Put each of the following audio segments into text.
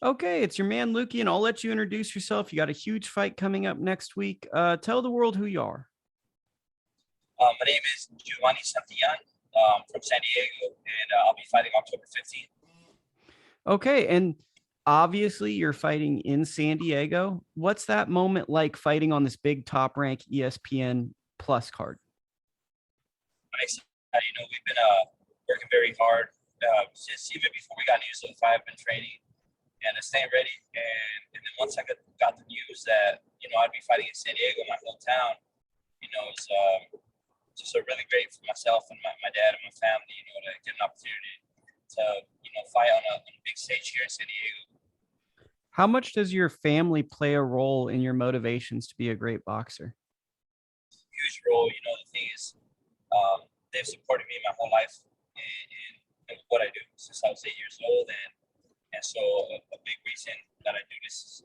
Okay, it's your man Lukey, and I'll let you introduce yourself. You got a huge fight coming up next week. Tell the world who you are. My name is Giovanni Santillan from San Diego, and I'll be fighting October 15th. Okay, and obviously you're fighting in San Diego. What's that moment like fighting on this big top rank ESPN Plus card? I'm excited. We've been working very hard since even before we got news of the fight. I've been training and staying ready. And then once I got the news that I'd be fighting in San Diego, my hometown, it's just a really great for myself and my dad and my family. To get an opportunity to fight on a big stage here in San Diego. How much does your family play a role in your motivations to be a great boxer? Huge role. The thing is, they've supported me my whole life in what I do since I was 8 years old, and so a big reason that I do this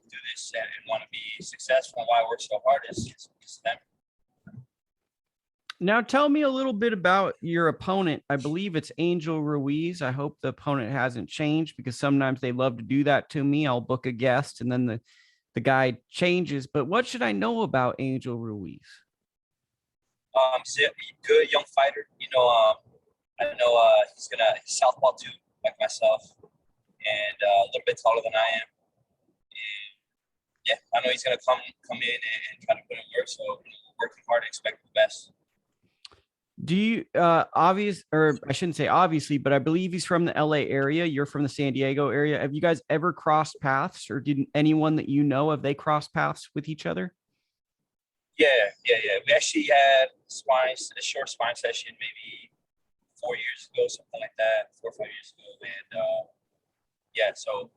and want to be successful and why I work so hard is them. Now tell me a little bit about your opponent. I believe it's Angel Ruiz. I hope the opponent hasn't changed because sometimes they love to do that to me. I'll book a guest and then the guy changes. But what should I know about Angel Ruiz? He's a good young fighter. I know he's southpaw too, like myself, and a little bit taller than I am. And yeah, I know he's gonna come in and try to put in work. So we're working hard and expect the best. Do you or I shouldn't say obviously, but I believe he's from the LA area. You're from the San Diego area. Have you guys ever crossed paths, or did anyone that you know, have they crossed paths with each other? Yeah. We actually had a short sparring session maybe 4 years ago, something like that, 4 or 5 years ago, and yeah. So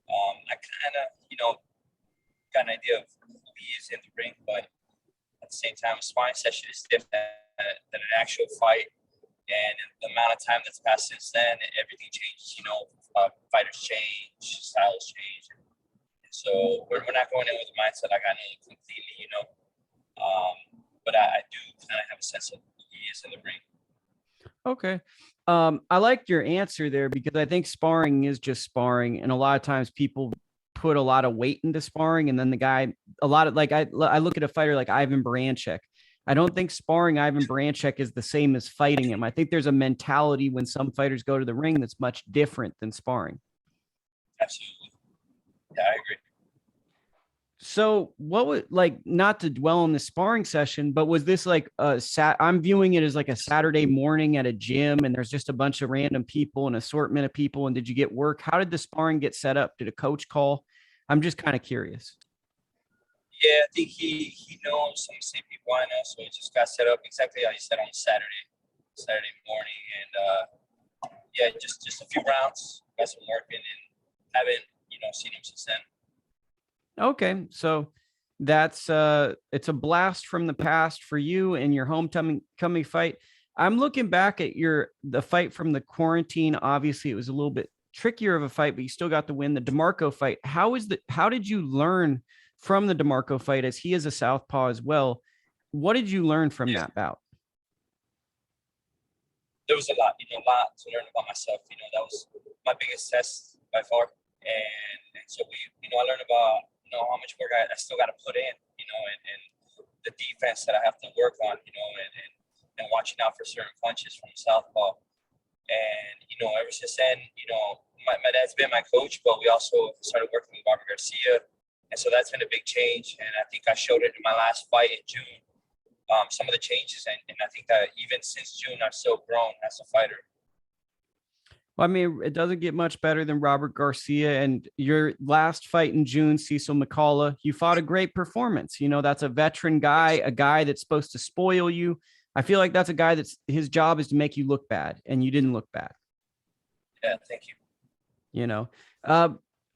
I kind of got an idea of who he is in the ring, but at the same time, a sparring session is different than an actual fight. And the amount of time that's passed since then, everything changes. Fighters change, styles change. And so we're not going in with the mindset like I know completely. But I do kind of have a sense of who he is in the ring. Okay. I liked your answer there because I think sparring is just sparring. And a lot of times people put a lot of weight into sparring. And then the guy, a lot of like, I look at a fighter like Ivan Baranchyk. I don't think sparring Ivan Baranchyk is the same as fighting him. I think there's a mentality when some fighters go to the ring that's much different than sparring. Absolutely. Yeah, I agree. So what would, like, not to dwell on the sparring session, but was this like I'm viewing it as like a Saturday morning at a gym and there's just a bunch of random people, an assortment of people. And did you get work? How did the sparring get set up? Did a coach call? I'm just kind of curious. Yeah, I think he knows some of the same people I know, so it just got set up exactly how you said on Saturday morning, and yeah, just a few rounds, got some work in, and haven't seen him since then. Okay. So that's it's a blast from the past for you and your homecoming fight. I'm looking back at the fight from the quarantine. Obviously, it was a little bit trickier of a fight, but you still got to win the Demarco fight. How did you learn from the Demarco fight, as he is a southpaw as well? What did you learn from that bout? There was a lot to learn about myself. That was my biggest test by far, and so I learned about how much work I still got to put in, and the defense that I have to work on, and watching out for certain punches from southpaw. And ever since then, my dad's been my coach, but we also started working with Robert Garcia, and so that's been a big change. And I think I showed it in my last fight in June. Some of the changes, and I think that even since June, I've still grown as a fighter. Well, I mean, it doesn't get much better than Robert Garcia. And your last fight in June, Cecil McCullough, you fought a great performance. That's a veteran guy, a guy that's supposed to spoil you. I feel like that's a guy that's his job is to make you look bad, and you didn't look bad. Yeah, thank you.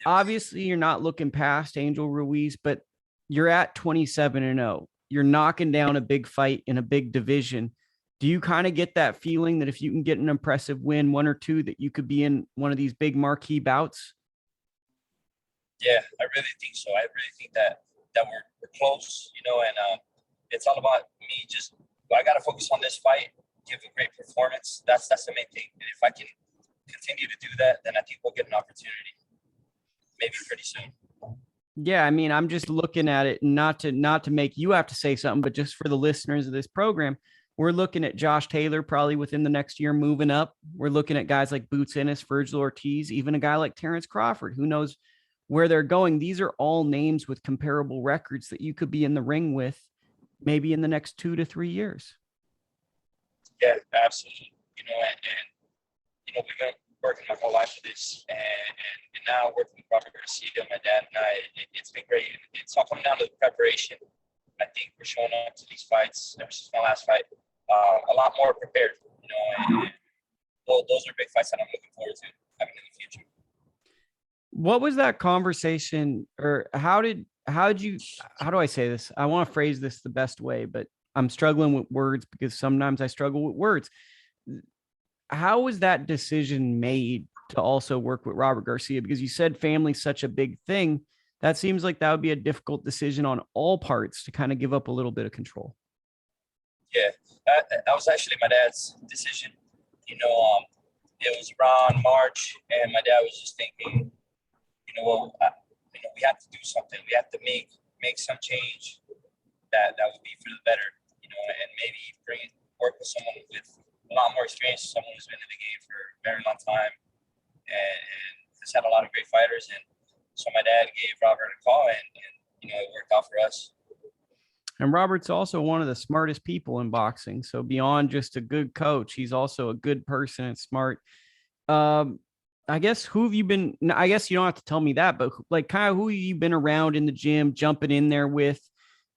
Obviously, you're not looking past Angel Ruiz, but you're at 27-0. You're knocking down a big fight in a big division. Do you kind of get that feeling that if you can get an impressive win, one or two, that you could be in one of these big marquee bouts? Yeah, I really think so. I really think that we're close, and it's all about me. I got to focus on this fight, give a great performance. That's the main thing. And if I can continue to do that, then I think we'll get an opportunity. maybe pretty soon. Yeah, I mean, I'm just looking at it, not to make you have to say something, but just for the listeners of this program, we're looking at Josh Taylor probably within the next year moving up. We're looking at guys like Boots Ennis, Virgil Ortiz, even a guy like Terrence Crawford. Who knows where they're going? These are all names with comparable records that you could be in the ring with maybe in the next 2 to 3 years. Yeah, absolutely. And we've been working my whole life for this, and now working with Robert Garcia, my dad and I, it's been great. It's all coming down to the preparation. I think we're showing up to these fights ever since my last fight a lot more prepared. And those are big fights that I'm looking forward to having in the future. What was that conversation, or how do I say this? I want to phrase this the best way, but I'm struggling with words because sometimes I struggle with words. How was that decision made to also work with Robert Garcia? Because you said family's such a big thing. That seems like that would be a difficult decision on all parts to kind of give up a little bit of control. Yeah, that was actually my dad's decision. It was around March, and my dad was just thinking, we have to do something. We have to make some change that would be for the better, and maybe work with someone with a lot more experience, someone who's been in the game for a very long time and has had a lot of great fighters. And so my dad gave Robert a call, and it worked out for us. And Robert's also one of the smartest people in boxing. So beyond just a good coach, he's also a good person and smart. I guess who have you been? I guess you don't have to tell me that, but like kind of who you been around in the gym, jumping in there with?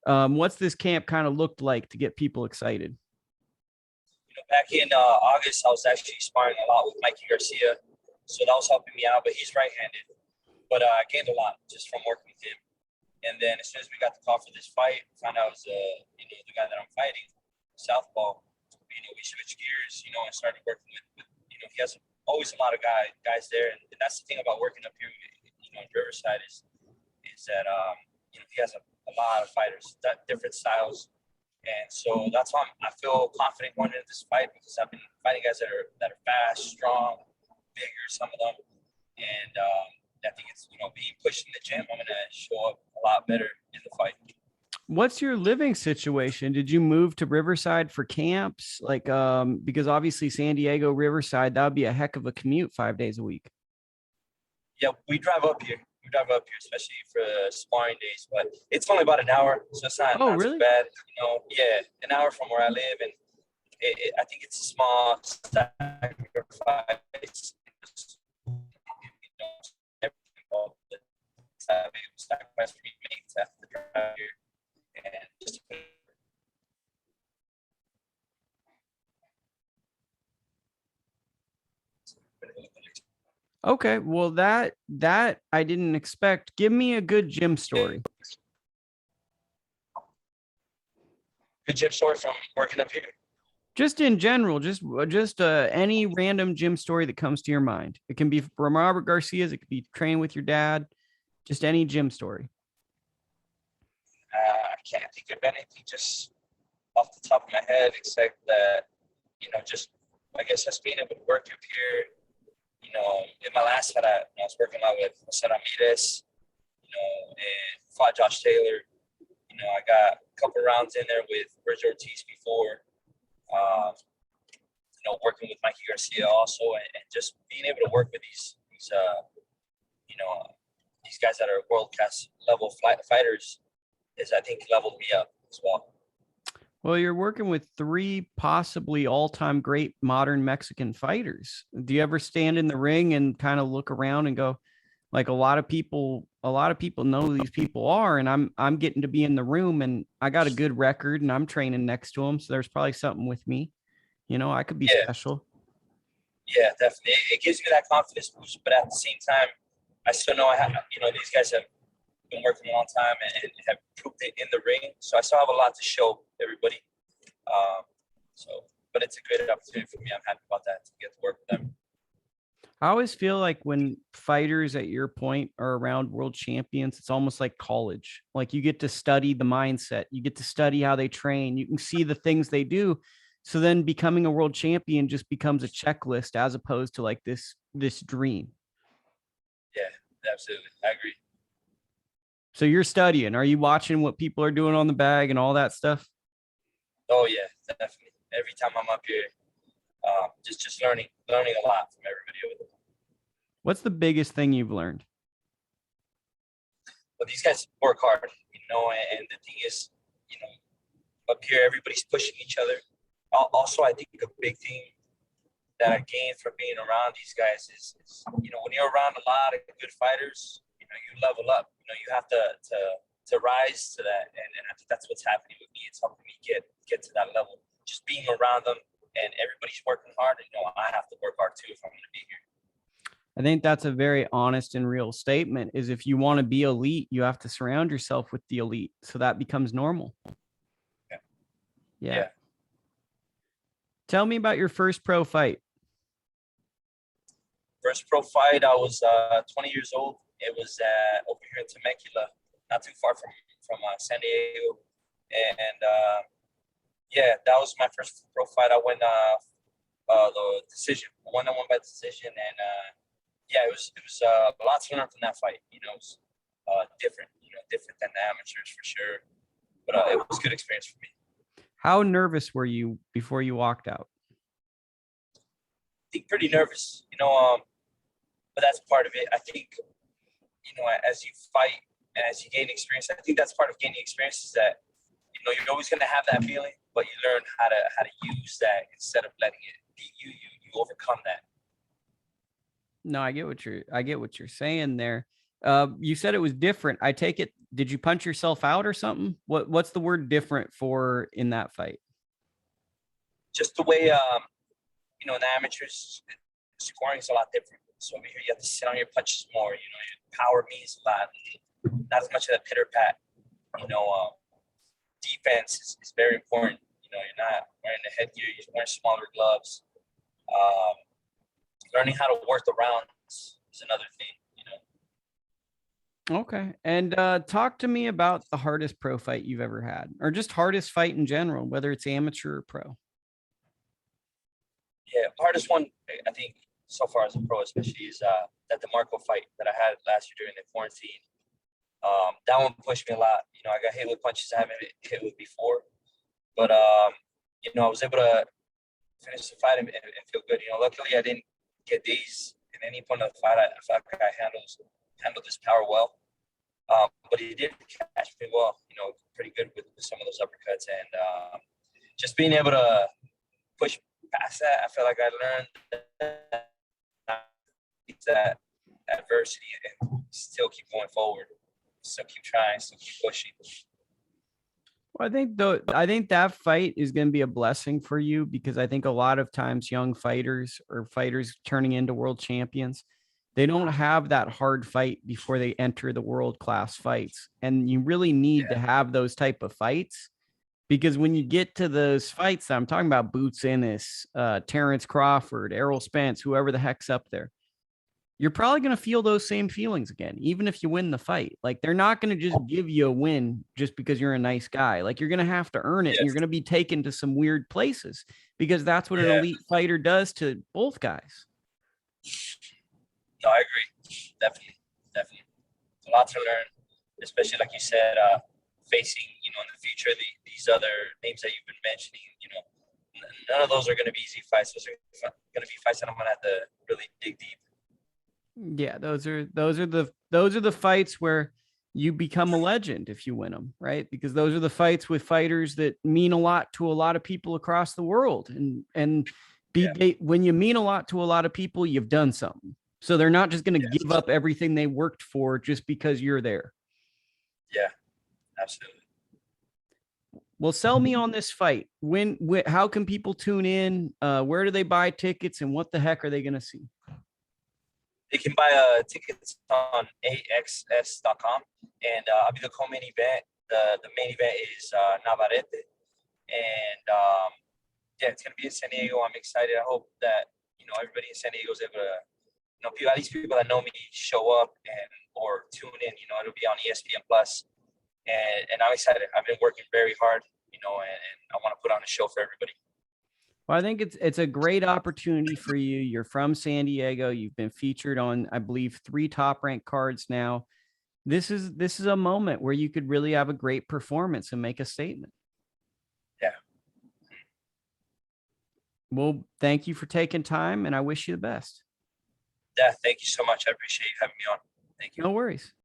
What's this camp kind of looked like to get people excited? Back in August, I was actually sparring a lot with Mikey Garcia, so that was helping me out. But he's right-handed, but I gained a lot just from working with him. And then as soon as we got the call for this fight, found out it was the guy that I'm fighting, Southpaw. We switched gears, and started working with he has always a lot of guys there, and that's the thing about working up here, in Riverside is that he has a lot of fighters, different styles. And so that's why I feel confident going into this fight, because I've been fighting guys that are fast, strong, bigger, some of them. And I think it's, being pushed in the gym, I'm going to show up a lot better in the fight. What's your living situation? Did you move to Riverside for camps? Like, because obviously San Diego, Riverside, that would be a heck of a commute 5 days a week. Yeah, we drive up here, especially for sparring days, but it's only about an hour, so it's not really? too bad. Yeah, an hour from where I live, and I think it's a small sacrifice. Sacrifice for me to make to have to drive here, and just. Okay, well that I didn't expect. Give me a good gym story. Good gym story from working up here. Just in general, just any random gym story that comes to your mind. It can be from Robert Garcia's. It could be training with your dad. Just any gym story. I can't think of anything just off the top of my head, except that just I guess just being able to work up here. In my last fight, I was working out with Ramirez, and fought Josh Taylor. I got a couple rounds in there with Virgil Ortiz before. Working with Mikey Garcia also, and just being able to work with these guys that are world-class level fighters is, I think, leveled me up as well. Well, you're working with 3 possibly all-time great modern Mexican fighters. Do you ever stand in the ring and kind of look around and go, like, a lot of people know who these people are, and I'm getting to be in the room, and I got a good record, and I'm training next to them, so there's probably something with me. I could be special. Yeah, definitely. It gives me that confidence boost, but at the same time, I still know I have, these guys have been working a long time and have proved it in the ring. So I still have a lot to show everybody. But it's a great opportunity for me. I'm happy about that, to get to work with them. I always feel like when fighters at your point are around world champions, it's almost like college. Like you get to study the mindset, you get to study how they train, you can see the things they do. So then becoming a world champion just becomes a checklist as opposed to like this dream. Yeah, Absolutely. I agree. So you're studying. Are you watching what people are doing on the bag and all that stuff? Oh yeah, definitely. Every time I'm up here, just learning a lot from everybody over there. What's the biggest thing you've learned? But these guys work hard, and the thing is, up here everybody's pushing each other. Also, I think a big thing that I gained from being around these guys is when you're around a lot of good fighters, you level up. You have to rise to that, and I think that's what's happening with me. It's helping me get to that level. Just being around them, and everybody's working hard. I have to work hard too if I'm going to be here. I think that's a very honest and real statement is if you want to be elite, you have to surround yourself with the elite. So that becomes normal. Yeah. Tell me about your first pro fight. First pro fight, I was 20 years old. It was over here in Temecula, not too far from San Diego. And that was my first pro fight. I won the decision. I won by decision, and it was a lot to learn from that fight. It was different, different than the amateurs for sure. But it was a good experience for me. How nervous were you before you walked out? I think pretty nervous, but that's part of it. I think, as you fight and as you gain experience, I think that's part of gaining experience is that, you're always going to have that feeling, but you learn how to use that instead of letting it beat you. You overcome that. No, I get what you're saying there. You said it was different. I take it. Did you punch yourself out or something? What's the word different for in that fight? Just the way, in the amateurs, scoring is a lot different. So over here, you have to sit on your punches more. Your power means a lot. Not as much of that pitter pat. Defense is very important. You're not wearing the headgear. You're wearing smaller gloves. Learning how to work the rounds is another thing. Okay. And talk to me about the hardest pro fight you've ever had, or just hardest fight in general, whether it's amateur or pro. Yeah, hardest one I think so far as a pro, especially, is that Demarco fight that I had last year during the quarantine. That one pushed me a lot. I got hit with punches I haven't hit with before, but I was able to finish the fight and feel good. Luckily I didn't get dazed in any point of the fight. I felt like I handled this power well. But he did catch me well, pretty good with some of those uppercuts, and just being able to push past that, I feel like I learned that adversity and still keep going forward, still keep trying, still keep pushing. Well, I think that fight is going to be a blessing for you because I think a lot of times young fighters or fighters turning into world champions, they don't have that hard fight before they enter the world-class fights. And you really need to have those type of fights because when you get to those fights, I'm talking about Boots Ennis, Terrence Crawford, Errol Spence, whoever the heck's up there, you're probably going to feel those same feelings again, even if you win the fight. Like they're not going to just give you a win just because you're a nice guy. Like you're going to have to earn it. And you're going to be taken to some weird places because that's what an elite fighter does to both guys. No, I agree. Definitely. It's a lot to learn, especially like you said, facing, in the future, these other names that you've been mentioning, none of those are going to be easy fights. Those are going to be fights that I'm going to have to really dig deep. Yeah, those are the fights where you become a legend if you win them, right? Because those are the fights with fighters that mean a lot to a lot of people across the world. When you mean a lot to a lot of people, you've done something. So they're not just going to give up everything they worked for just because you're there. Yeah, absolutely. Well, sell me on this fight. How can people tune in? Where do they buy tickets and what the heck are they going to see? They can buy tickets on axs.com, and I'll be the co-main event. The main event is Navarrete, and it's gonna be in San Diego. I'm excited. I hope that everybody in San Diego is able to at least people that know me show up or tune in. It'll be on ESPN Plus, and I'm excited. I've been working very hard, and I want to put on a show for everybody. Well, I think it's a great opportunity for you. You're from San Diego. You've been featured on, I believe, 3 top ranked cards now. This is a moment where you could really have a great performance and make a statement. Yeah. Well, thank you for taking time, and I wish you the best. Yeah. Thank you so much. I appreciate you having me on. Thank you. No worries.